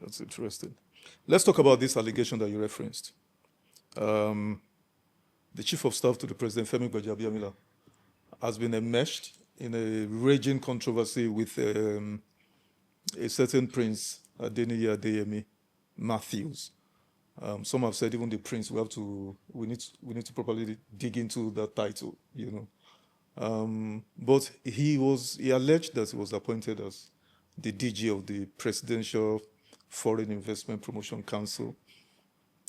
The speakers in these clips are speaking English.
That's interesting. Let's talk about this allegation that you referenced. The chief of staff to the president, Femi Gbajabiamila, has been enmeshed in a raging controversy with a certain prince, Adeniyi Adeyemi Matthews. Some have said even the prince, we need to properly dig into that title, But he alleged that he was appointed as the DG of the Presidential Foreign Investment Promotion Council.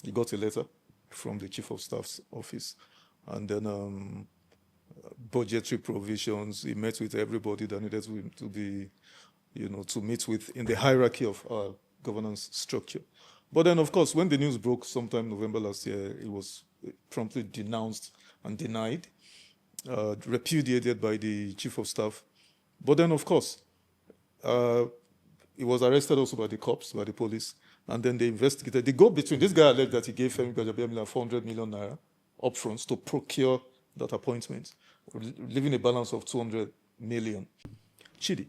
He got a letter from the chief of staff's office, and then budgetary provisions. He met with everybody that needed to be, to meet with in the hierarchy of our governance structure. But then, of course, when the news broke sometime November last year, it was promptly denounced and denied, repudiated by the chief of staff. But then, of course, he was arrested also by the cops, by the police, and then they investigated. They go between. This guy alleged that he gave Femi Gbajabiamila 400 million naira upfront to procure that appointment, leaving a balance of 200 million. Chidi,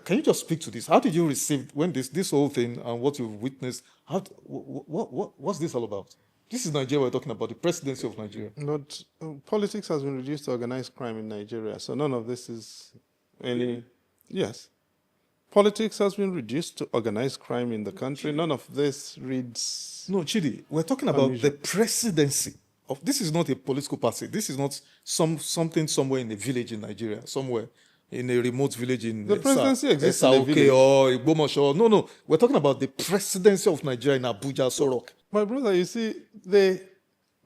can you just speak to this? How did you receive when this whole thing and what you've witnessed? What's this all about? This is Nigeria we're talking about, the presidency of Nigeria. But politics has been reduced to organized crime in Nigeria, so none of this is any... Yes. Politics has been reduced to organized crime in the country. None of this reads... No, Chidi, we're talking about unusual. The presidency. This is not a political party. This is not something somewhere in a village in Nigeria, somewhere in a remote village in the presidency exists in a village. Or Igbomoso. No. We're talking about the presidency of Nigeria in Abuja, Sorok. My brother, you see, the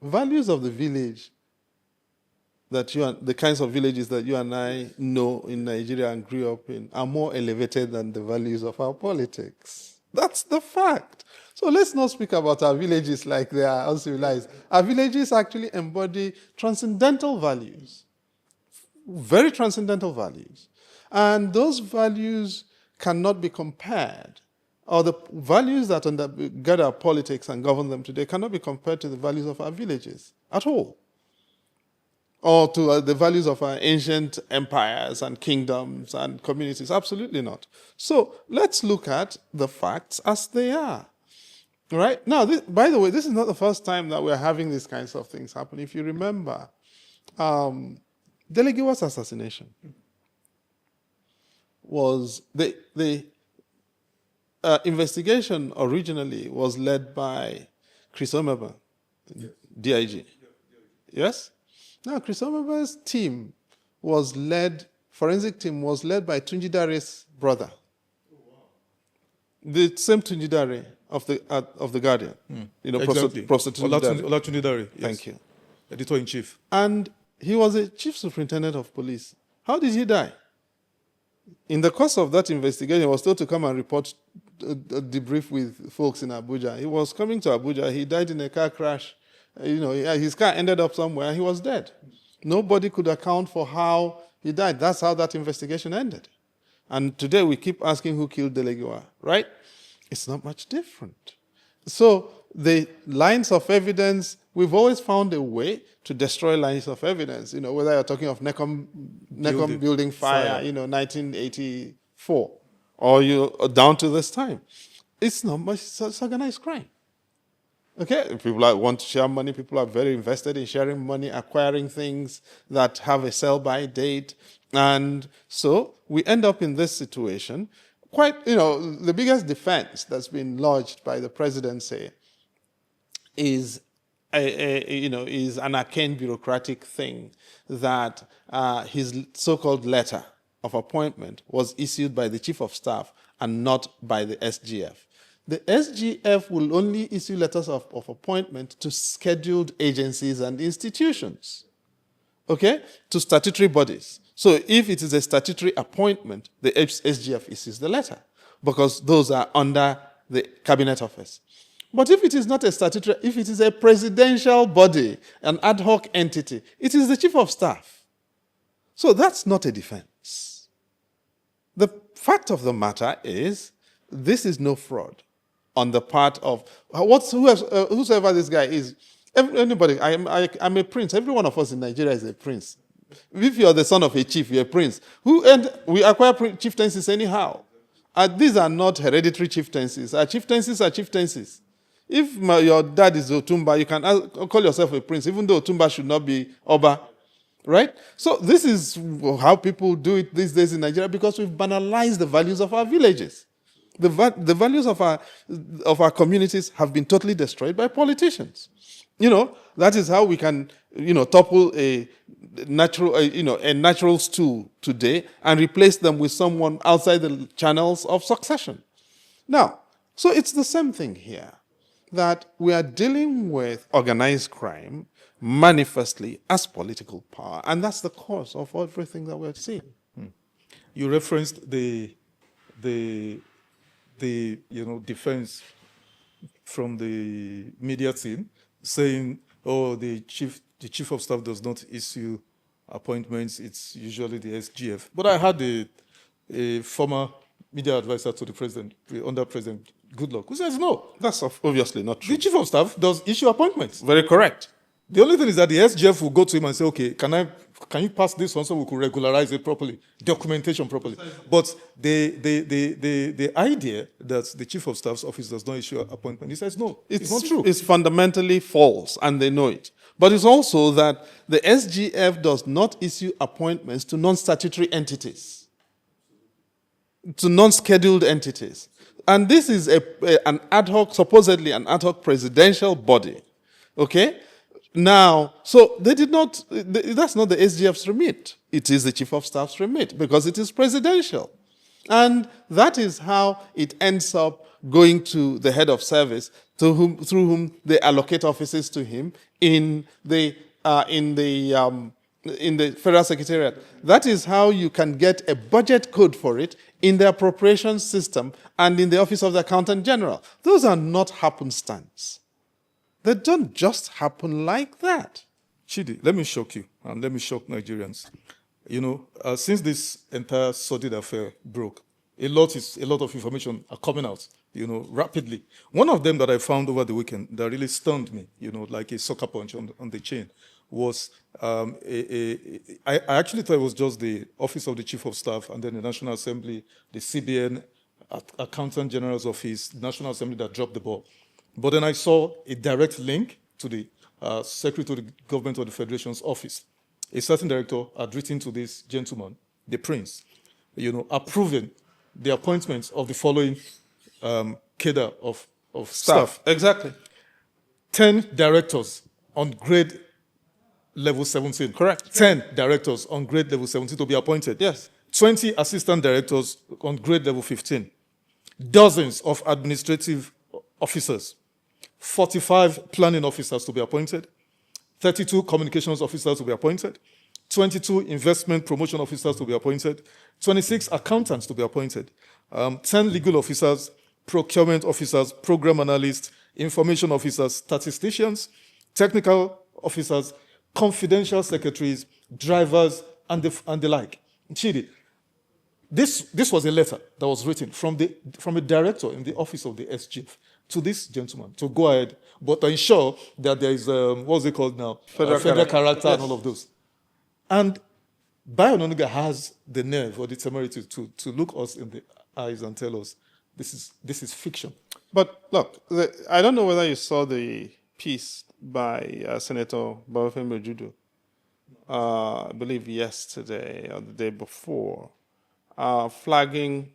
values of the village the kinds of villages that you and I know in Nigeria and grew up in are more elevated than the values of our politics. That's the fact. So let's not speak about our villages like they are uncivilized. Our villages actually embody transcendental values, very transcendental values. And those values cannot be compared, or the values that undergird our politics and govern them today cannot be compared to the values of our villages at all, or to the values of our ancient empires and kingdoms and communities. Absolutely not. So let's look at the facts as they are. Right? Now, by the way, this is not the first time that we're having these kinds of things happen. If you remember, Delegiwa's assassination was... The investigation originally was led by Chris Omeba, DIG. Yes? Now, Chris Omeba's team forensic team was led by Tunji Dare's brother. Oh, wow. The same Tunji Dare of the Guardian. Exactly. Professor Olatunji Dare. Yes. Thank you. Editor-in-chief. And he was a chief superintendent of police. How did he die? In the course of that investigation, he was told to come and report a debrief with folks in Abuja. He was coming to Abuja. He died in a car crash. His car ended up somewhere. He was dead. Nobody could account for how he died. That's how that investigation ended. And today we keep asking who killed Delegiwa, right? It's not much different. So the lines of evidence, we've always found a way to destroy lines of evidence. Whether you're talking of Necom building fire, 1984, or down to this time. It's not much, it's organized crime. Okay, people want to share money. People are very invested in sharing money, acquiring things that have a sell-by date. And so we end up in this situation. The biggest defense that's been lodged by the presidency is an arcane bureaucratic thing that his so-called letter of appointment was issued by the chief of staff and not by the SGF. The SGF will only issue letters of appointment to scheduled agencies and institutions, okay, to statutory bodies. So if it is a statutory appointment, the SGF issues the letter because those are under the cabinet office. But if it is not a statutory, if it is a presidential body, an ad hoc entity, it is the chief of staff. So that's not a defense. The fact of the matter is this is no fraud on the part of whosoever this guy is. Anybody, I'm a prince. Every one of us in Nigeria is a prince. If you're the son of a chief, you're a prince. And we acquire chieftaincies anyhow. These are not hereditary chieftaincies. Chieftaincies are chieftaincies. If your dad is Otumba, you can call yourself a prince, even though Otumba should not be Oba. Right? So this is how people do it these days in Nigeria, because we've banalized the values of our villages. The values of our communities have been totally destroyed by politicians. That is how we can, topple a natural stool today and replace them with someone outside the channels of succession. Now, so it's the same thing here, that we are dealing with organized crime manifestly as political power, and that's the cause of everything that we're seeing. You referenced the defense from the media team saying, "Oh, the chief of staff does not issue appointments; it's usually the SGF." But I had a former media advisor to the president, under President Goodluck, who says no. That's obviously not true. The chief of staff does issue appointments. Very correct. The only thing is that the SGF will go to him and say, "Okay, can you pass this one so we could regularize it properly, documentation properly?" But the idea that the chief of staff's office does not issue appointment, he says no, it's not true. It's fundamentally false, and they know it. But it's also that the SGF does not issue appointments to non-statutory entities, to non-scheduled entities. And this is an ad hoc, supposedly an ad hoc presidential body, okay? Now, so they did not, that's not the SGF's remit. It is the chief of staff's remit, because it is presidential. And that is how it ends up going to the head of service, through whom they allocate offices to him in the Federal Secretariat. That is how you can get a budget code for it in the appropriations system and in the Office of the Accountant General. Those are not happenstance. They don't just happen like that. Chidi, let me shock you, and let me shock Nigerians. Since this entire sordid affair broke, a lot of information are coming out, rapidly. One of them that I found over the weekend that really stunned me, like a soccer punch on the chain, was I actually thought it was just the Office of the Chief of Staff and then the National Assembly, the CBN, Accountant General's Office, National Assembly that dropped the ball. But then I saw a direct link to the Secretary of the Government of the Federation's office. A certain director had written to this gentleman, the Prince, approving the appointments of the following cadre of staff. Exactly. 10 directors on grade level 17. Correct. 10 directors on grade level 17 to be appointed. Yes. 20 assistant directors on grade level 15. Dozens of administrative officers. 45 planning officers to be appointed. 32 communications officers to be appointed. 22 investment promotion officers to be appointed. 26 accountants to be appointed. 10 legal officers, procurement officers, program analysts, information officers, statisticians, technical officers, confidential secretaries, drivers, and the like. Chidi, this was a letter that was written from a director in the office of the SGF to this gentleman to go ahead, but to ensure that there is, what's it called now? Federal character, yes, and all of those. And Bayo Onanuga has the nerve or the temerity to look us in the eyes and tell us this is fiction. But look, I don't know whether you saw the piece by Senator Babafemi Ojudu, I believe yesterday or the day before, flagging,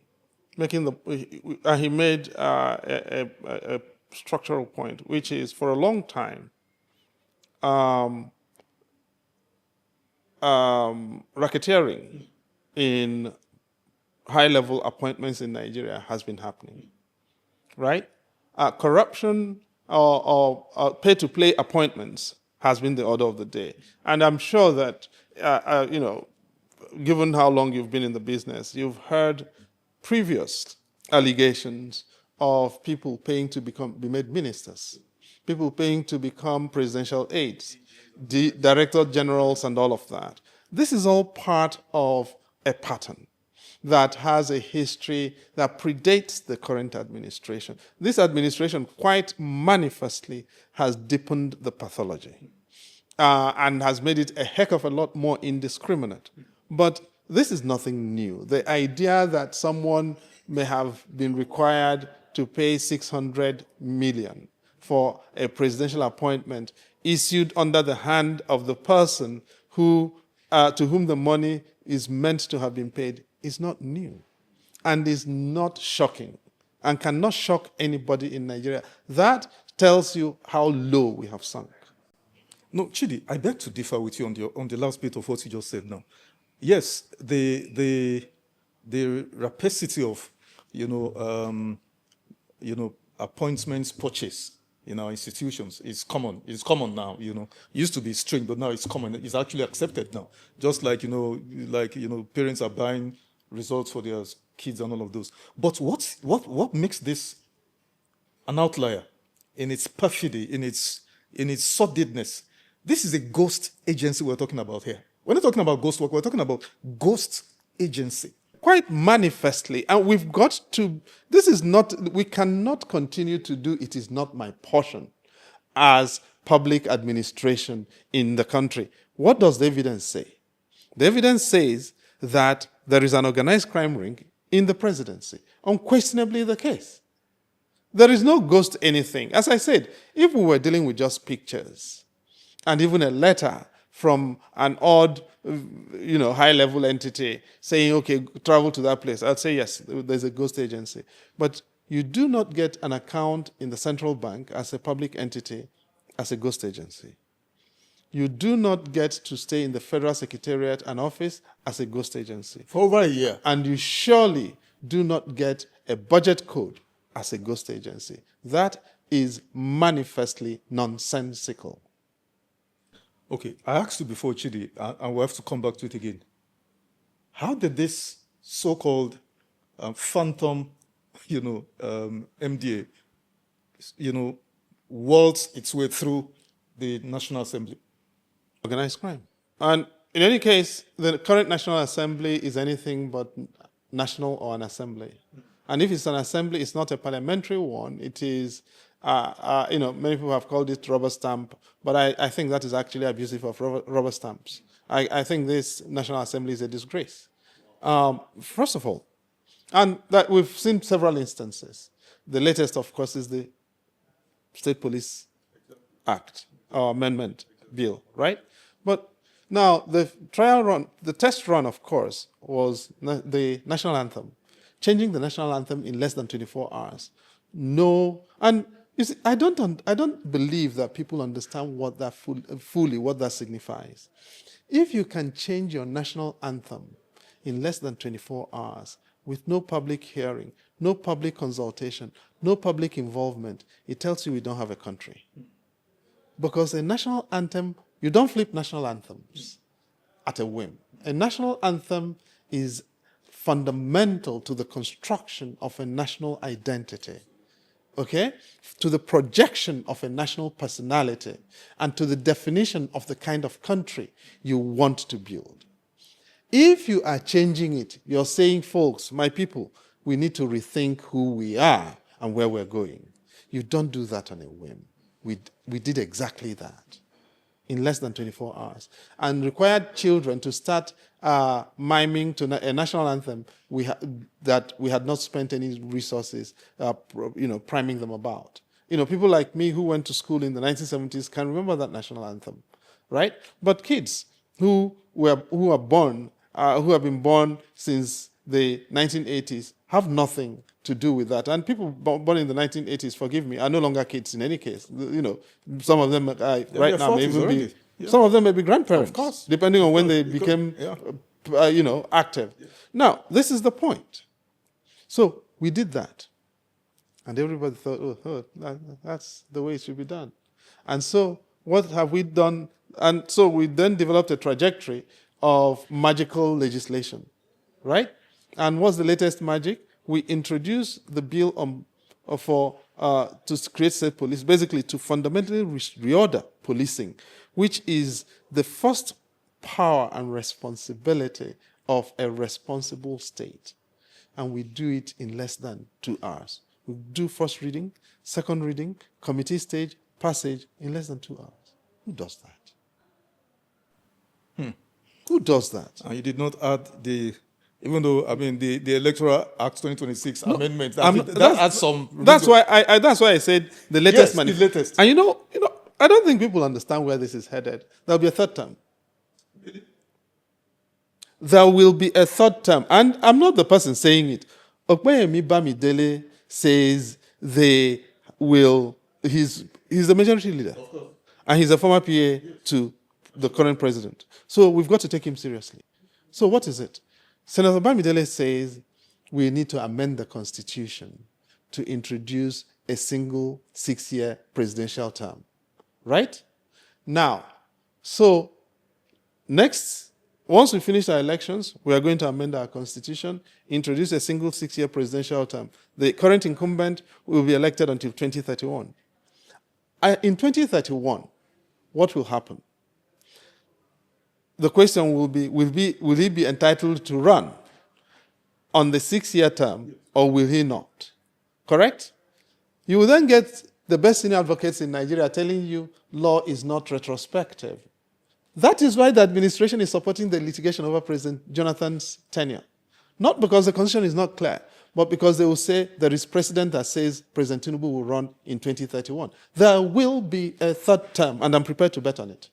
he made a structural point, which is for a long time, racketeering in high-level appointments in Nigeria has been happening, right? Corruption or pay-to-play appointments has been the order of the day. And I'm sure that, given how long you've been in the business, you've heard previous allegations of people paying to be made ministers, people paying to become presidential aides, director generals, and all of that. This is all part of a pattern that has a history that predates the current administration. This administration quite manifestly has deepened the pathology and has made it a heck of a lot more indiscriminate. But this is nothing new. The idea that someone may have been required to pay 600 million for a presidential appointment issued under the hand of the person who, to whom the money is meant to have been paid is not new and is not shocking and cannot shock anybody in Nigeria. That tells you how low we have sunk. No, Chidi, I beg to differ with you on the last bit of what you just said now. Yes, the rapacity of, appointments purchase in our institutions is common. It's common now, It used to be strange, but now it's common. It's actually accepted now. Just like, parents are buying results for their kids and all of those. But what makes this an outlier in its perfidy, in its sordidness? This is a ghost agency we're talking about here. We're not talking about ghost work, we're talking about ghost agency. Quite manifestly, and we've got to, we cannot continue to do it is not my portion as public administration in the country. What does the evidence say? The evidence says that there is an organized crime ring in the presidency. Unquestionably the case. There is no ghost anything. As I said, if we were dealing with just pictures, and even a letter from an odd, high-level entity saying, okay, travel to that place, I'd say, yes, there's a ghost agency. But you do not get an account in the central bank as a public entity as a ghost agency. You do not get to stay in the Federal Secretariat and office as a ghost agency. For over a year. And you surely do not get a budget code as a ghost agency. That is manifestly nonsensical. Okay, I asked you before, Chidi, and we'll have to come back to it again. How did this so-called phantom, MDA, waltz its way through the National Assembly? Organized crime. And in any case, the current National Assembly is anything but national or an assembly. And if it's an assembly, it's not a parliamentary one. It is, many people have called it rubber stamp, but I think that is actually abusive of rubber stamps. I think this National Assembly is a disgrace. First of all, and that we've seen several instances. The latest, of course, is the State Police Act or Amendment Bill, right? But now the trial run, the test run, of course, was the national anthem. Changing the national anthem in less than 24 hours. No, and you see, I don't believe that people understand what that fully what that signifies. If you can change your national anthem in less than 24 hours with no public hearing, no public consultation, no public involvement, it tells you we don't have a country. Because a national anthem, you don't flip national anthems at a whim. A national anthem is fundamental to the construction of a national identity, okay? To the projection of a national personality and to the definition of the kind of country you want to build. If you are changing it, you're saying, folks, my people, we need to rethink who we are and where we're going. You don't do that on a whim. We did exactly that in less than 24 hours and required children to start miming to a national anthem that we had not spent any resources, priming them about. People like me who went to school in the 1970s can remember that national anthem, right? But kids who have been born since the 1980s have nothing to do with that. And people born in the 1980s, forgive me, are no longer kids in any case. Some of them right now may even be, some of them may be grandparents, of course, depending on when they became, active. Yeah. Now, this is the point. So we did that. And everybody thought, that's the way it should be done. And so what have we done? And so we then developed a trajectory of magical legislation, right? And what's the latest magic? We introduced the bill to create state police, basically to fundamentally reorder policing, which is the first power and responsibility of a responsible state. And we do it in less than 2 hours. We do first reading, second reading, committee stage, passage in less than 2 hours. Who does that? Who does that? And you did not add the Even though, I mean, the Electoral Act 2026 amendment, that's- adds some... That's why I said the latest Yes, the latest. And I don't think people understand where this is headed. There'll be a third term. There will be a third term. And I'm not the person saying it. Okpeyemi Bamidele says they will... He's the majority leader. Of course. And he's a former PA to the current president. So we've got to take him seriously. So what is it? Senator Bamidele says we need to amend the Constitution to introduce a single 6-year presidential term. Right? Now, so next, once we finish our elections, we are going to amend our Constitution, introduce a single 6-year presidential term. The current incumbent will be elected until 2031. In 2031, what will happen? The question will he be entitled to run on the 6-year term or will he not? Correct? You will then get the best senior advocates in Nigeria telling you law is not retrospective. That is why the administration is supporting the litigation over President Jonathan's tenure. Not because the Constitution is not clear, but because they will say there is precedent that says President Tinubu will run in 2031. There will be a third term, and I'm prepared to bet on it.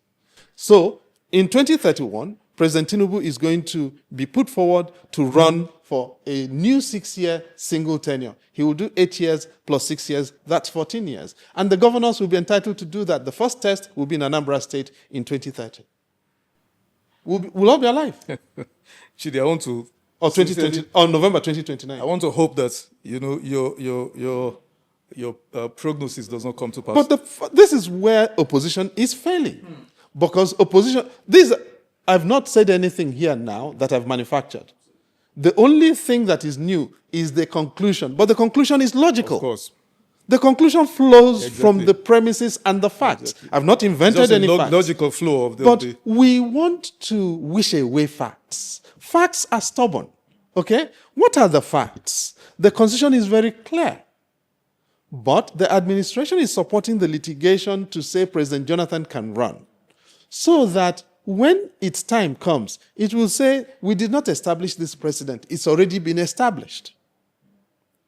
So, in 2031, President Tinubu is going to be put forward to run for a new 6-year single tenure. He will do 8 years plus 6 years, that's 14 years. And the governors will be entitled to do that. The first test will be in Anambra State in 2030. We'll all be alive. Chidi, I want to... Or 2020, or November 2029. I want to hope that, your prognosis does not come to pass. But this is where opposition is failing. Because opposition... I've not said anything here now that I've manufactured. The only thing that is new is the conclusion. But the conclusion is logical. Of course. The conclusion flows from the premises and the facts. I've not invented any facts. Logical flow of But we want to wish away facts. Facts are stubborn. Okay? What are the facts? The Constitution is very clear. But the administration is supporting the litigation to say President Jonathan can run. So that when its time comes, it will say, we did not establish this precedent. It's already been established.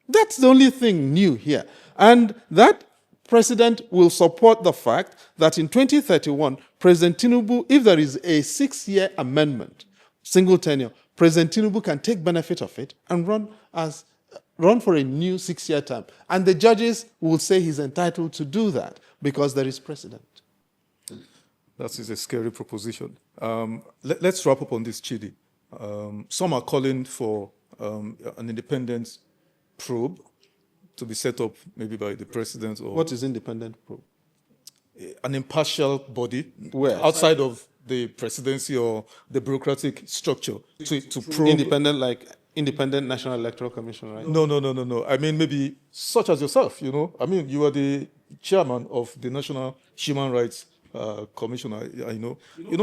That's the only thing new here. And that precedent will support the fact that in 2031, President Tinubu, if there is a 6-year amendment, single tenure, President Tinubu can take benefit of it and run for a new 6-year term. And the judges will say he's entitled to do that because there is precedent. That is a scary proposition. Let's wrap up on this, Chidi. Some are calling for an independent probe to be set up maybe by the president. Or what is independent probe? An impartial body. Where? Outside of the presidency or the bureaucratic structure to probe. Independent National Electoral Commission, right? No. I mean, maybe such as yourself, I mean, you are the chairman of the National Human Rights Commission, I know.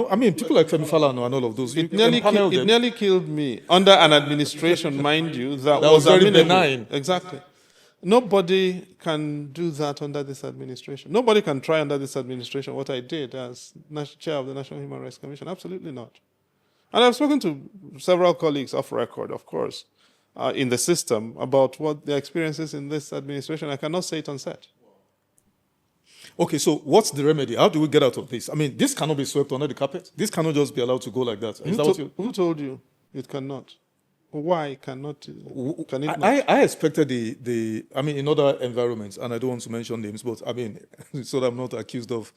I mean, people like Femi Falana and all of those. It nearly killed me. Under an administration, mind you, that was very benign. Exactly. Nobody can do that under this administration. Nobody can try under this administration what I did as chair of the National Human Rights Commission. Absolutely not. And I've spoken to several colleagues off record, of course, in the system about what their experiences in this administration. I cannot say it on set. Okay, so what's the remedy? How do we get out of this? I mean, this cannot be swept under the carpet. This cannot just be allowed to go like that. Who told you it cannot? Why cannot? Can it not? I expected in other environments, and I don't want to mention names, but I mean, so that I'm not accused of,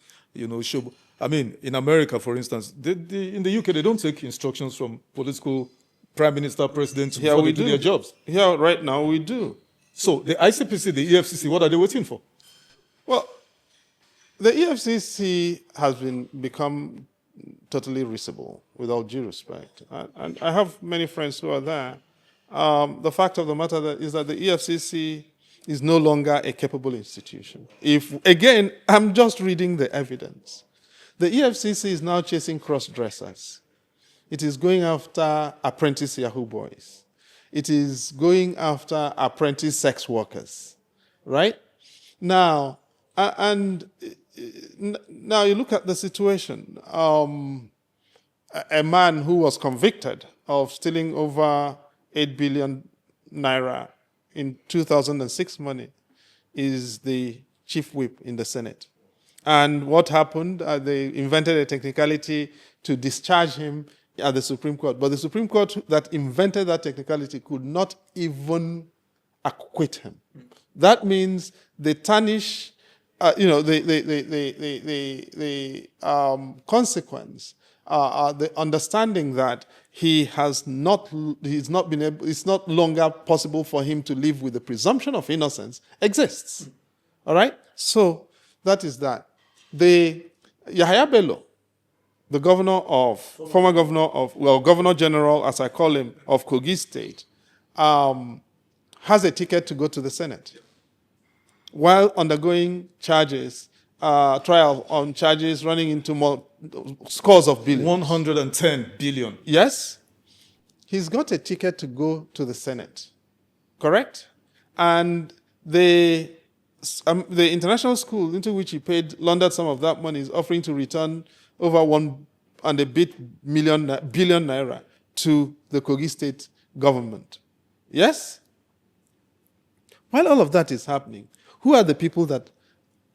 show. I mean, in America, for instance, in the UK, they don't take instructions from political prime minister, president before they do their jobs. Here, right now, we do. So the ICPC, the EFCC, what are they waiting for? Well, the EFCC has become totally risible, with all due respect. And I have many friends who are there. The fact of the matter is that the EFCC is no longer a capable institution. Again, I'm just reading the evidence. The EFCC is now chasing cross-dressers. It is going after apprentice Yahoo boys. It is going after apprentice sex workers, right? Now, now you look at the situation. A man who was convicted of stealing over 8 billion naira in 2006 money, is the chief whip in the Senate. And what happened? They invented a technicality to discharge him at the Supreme Court. But the Supreme Court that invented that technicality could not even acquit him. That means they tarnish, the consequence, the understanding that it's not longer possible for him to live with the presumption of innocence exists. All right? So that is that. The Yahaya Bello, the former Governor General, as I call him, of Kogi State, has a ticket to go to the Senate while undergoing trial on charges running into scores of billions. 110 billion. Yes. He's got a ticket to go to the Senate. Correct? And the international school into which he laundered some of that money is offering to return over $1 and a bit billion naira to the Kogi State government. Yes? While all of that is happening, who are the people that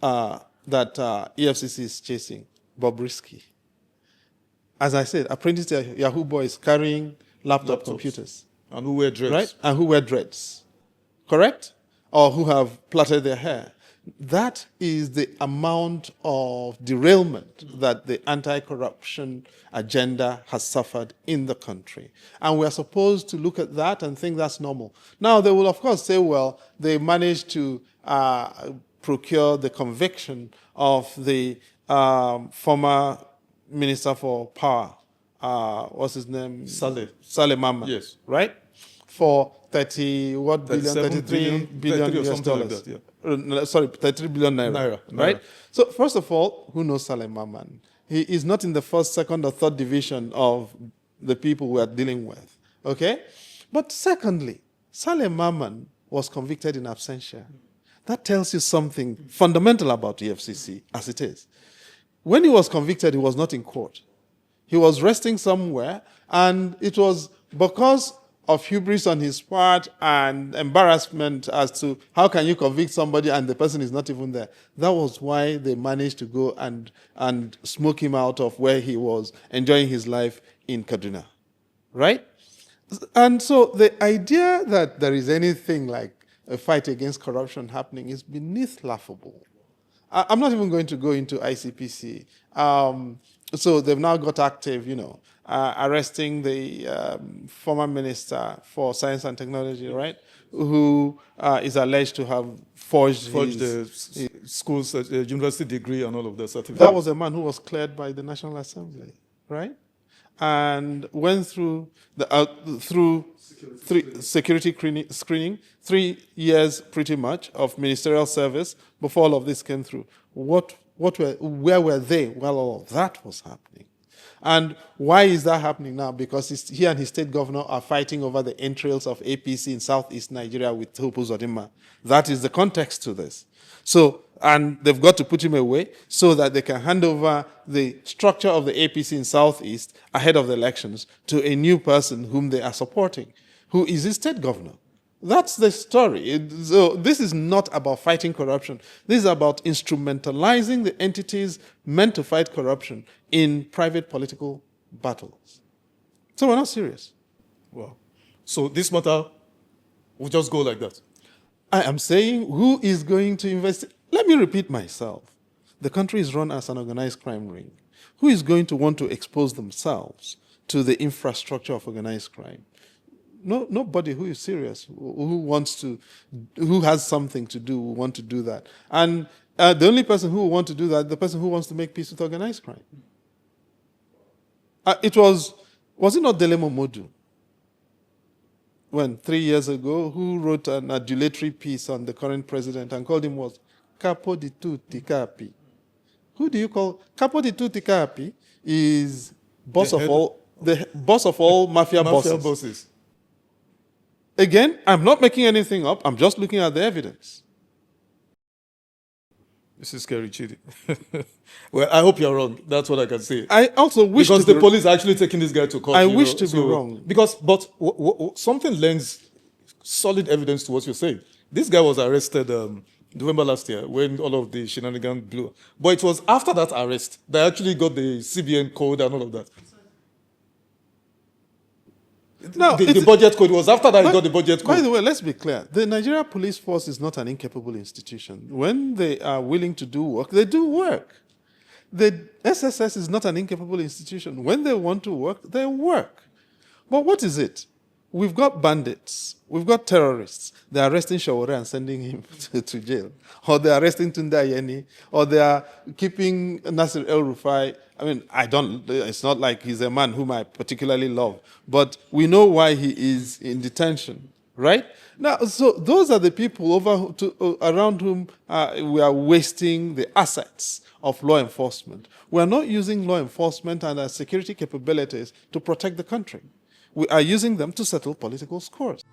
EFCC is chasing? Bobrisky. As I said, apprentice Yahoo boys carrying laptop computers. And who wear dreads. Right? And who wear dreads. Correct? Or who have plaited their hair. That is the amount of derailment that the anti-corruption agenda has suffered in the country. And we're supposed to look at that and think that's normal. Now, they will, of course, say, well, they managed to procure the conviction of the former Minister for Power. What's his name? Saleh Mama. Yes. Right? For 33 billion US dollars. Like that, yeah. 33 billion naira. Right? So, first of all, who knows Saleh Maman? He is not in the first, second, or third division of the people we are dealing with. Okay? But secondly, Saleh Maman was convicted in absentia. That tells you something fundamental about EFCC, as it is. When he was convicted, he was not in court. He was resting somewhere, and it was because of hubris on his part and embarrassment as to how can you convict somebody and the person is not even there. That was why they managed to go and smoke him out of where he was enjoying his life in Kaduna. Right? And so the idea that there is anything like a fight against corruption happening is beneath laughable. I'm not even going to go into ICPC. So they've now got active, arresting the former minister for science and technology, right? Who is alleged to have forged the school's university degree and all of the certificates. That was a man who was cleared by the National Assembly, right? And went through security screening, 3 years pretty much of ministerial service before all of this came through. Where were they while all of that was happening? And why is that happening now? Because he and his state governor are fighting over the entrails of APC in southeast Nigeria with Hope Uzodinma. That is the context to this. So, and they've got to put him away so that they can hand over the structure of the APC in southeast ahead of the elections to a new person whom they are supporting, who is his state governor. That's the story. So this is not about fighting corruption. This is about instrumentalizing the entities meant to fight corruption in private political battles. So we're not serious. Wow. So this matter will just go like that? I am saying who is going to investigate? Let me repeat myself. The country is run as an organized crime ring. Who is going to want to expose themselves to the infrastructure of organized crime? No, nobody who is serious, who has something to do, will want to do that. And the only person who will want to do that, the person who wants to make peace with organized crime. Was it not Delemo Modu? When 3 years ago, who wrote an adulatory piece on the current president and called him what? Capo di tutti capi. Who do you call? Capo di tutti capi is the boss of all mafia bosses. Again, I'm not making anything up. I'm just looking at the evidence. This is scary, Chidi. Well, I hope you're wrong. That's what I can say. I also wish because to the police are actually taking this guy to court. I you wish know, to be wrong. Because, but something lends solid evidence to what you're saying. This guy was arrested November last year when all of the shenanigans blew. But it was after that arrest that I actually got the CBN code and all of that. No, the budget code was after that he got the budget code. By the way, let's be clear. The Nigeria Police Force is not an incapable institution. When they are willing to do work, they do work. The SSS is not an incapable institution. When they want to work, they work. But what is it? We've got bandits. We've got terrorists. They're arresting Shawore and sending him to jail. Or they're arresting Tunda Yeni. Or they are keeping Nasir El-Rufai. I mean, it's not like he's a man whom I particularly love. But we know why he is in detention, right? Now, so those are the people around whom we are wasting the assets of law enforcement. We are not using law enforcement and our security capabilities to protect the country. We are using them to settle political scores.